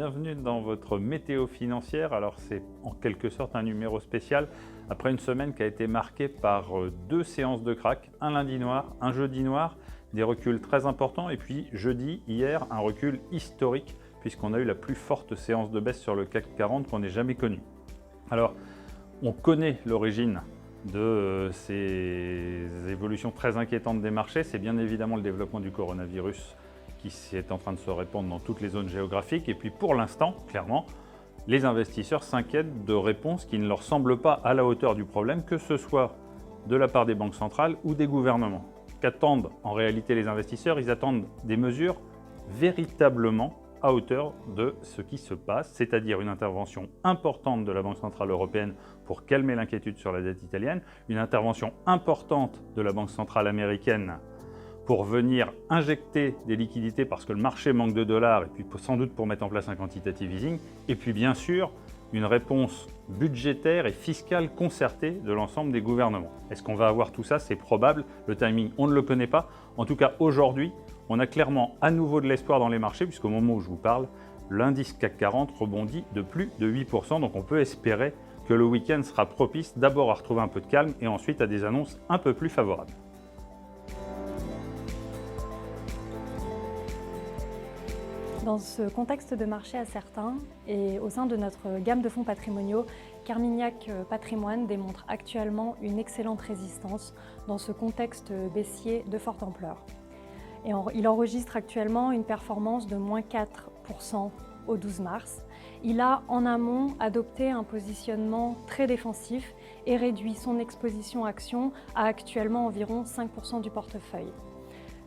bienvenue dans votre météo financière. Alors c'est en quelque sorte un numéro spécial après une semaine qui a été marquée par deux séances de crack, un lundi noir, un jeudi noir, des reculs très importants et puis jeudi, hier, un recul historique puisqu'on a eu la plus forte séance de baisse sur le CAC 40 qu'on ait jamais connue. Alors on connaît l'origine de ces évolutions très inquiétantes des marchés, c'est bien évidemment le développement du coronavirus qui est en train de se répandre dans toutes les zones géographiques. Et puis pour l'instant, clairement, les investisseurs s'inquiètent de réponses qui ne leur semblent pas à la hauteur du problème, que ce soit de la part des banques centrales ou des gouvernements. Qu'attendent en réalité les investisseurs? Ils attendent des mesures véritablement à hauteur de ce qui se passe, c'est-à-dire une intervention importante de la Banque centrale européenne pour calmer l'inquiétude sur la dette italienne, une intervention importante de la Banque centrale américaine pour venir injecter des liquidités parce que le marché manque de dollars et puis sans doute pour mettre en place un quantitative easing, et puis bien sûr une réponse budgétaire et fiscale concertée de l'ensemble des gouvernements. Est-ce qu'on va avoir tout ça? C'est probable, le timing on ne le connaît pas. En tout cas aujourd'hui, on a clairement à nouveau de l'espoir dans les marchés puisqu'au moment où je vous parle, l'indice CAC 40 rebondit de plus de 8%, donc on peut espérer que le week-end sera propice d'abord à retrouver un peu de calme et ensuite à des annonces un peu plus favorables. Dans ce contexte de marché incertain et au sein de notre gamme de fonds patrimoniaux, Carmignac Patrimoine démontre actuellement une excellente résistance dans ce contexte baissier de forte ampleur. Et il enregistre actuellement une performance de moins 4% au 12 mars. Il a en amont adopté un positionnement très défensif et réduit son exposition action à actuellement environ 5% du portefeuille.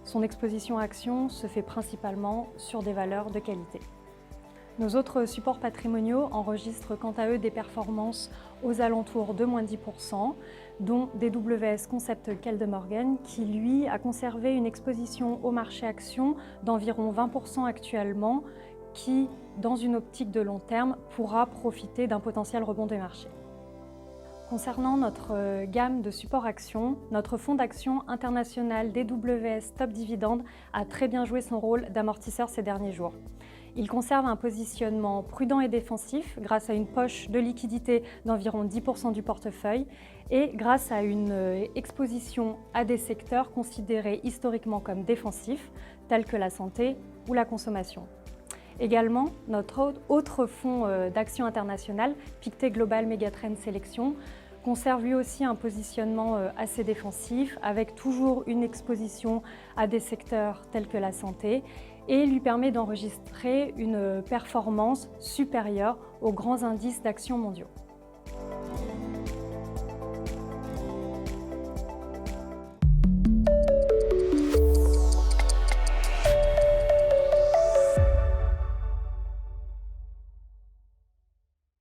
Son exposition action se fait principalement sur des valeurs de qualité. Nos autres supports patrimoniaux enregistrent quant à eux des performances aux alentours de moins 10%, dont DWS Concept Kaldemorgen qui, lui, a conservé une exposition au marché action d'environ 20% actuellement, qui, dans une optique de long terme, pourra profiter d'un potentiel rebond des marchés. Concernant notre gamme de support actions, notre fonds d'action international DWS Top Dividende a très bien joué son rôle d'amortisseur ces derniers jours. Il conserve un positionnement prudent et défensif grâce à une poche de liquidité d'environ 10% du portefeuille et grâce à une exposition à des secteurs considérés historiquement comme défensifs, tels que la santé ou la consommation. Également, notre autre fonds d'action international, Pictet Global Megatrend Sélection, conserve lui aussi un positionnement assez défensif avec toujours une exposition à des secteurs tels que la santé et lui permet d'enregistrer une performance supérieure aux grands indices d'actions mondiaux.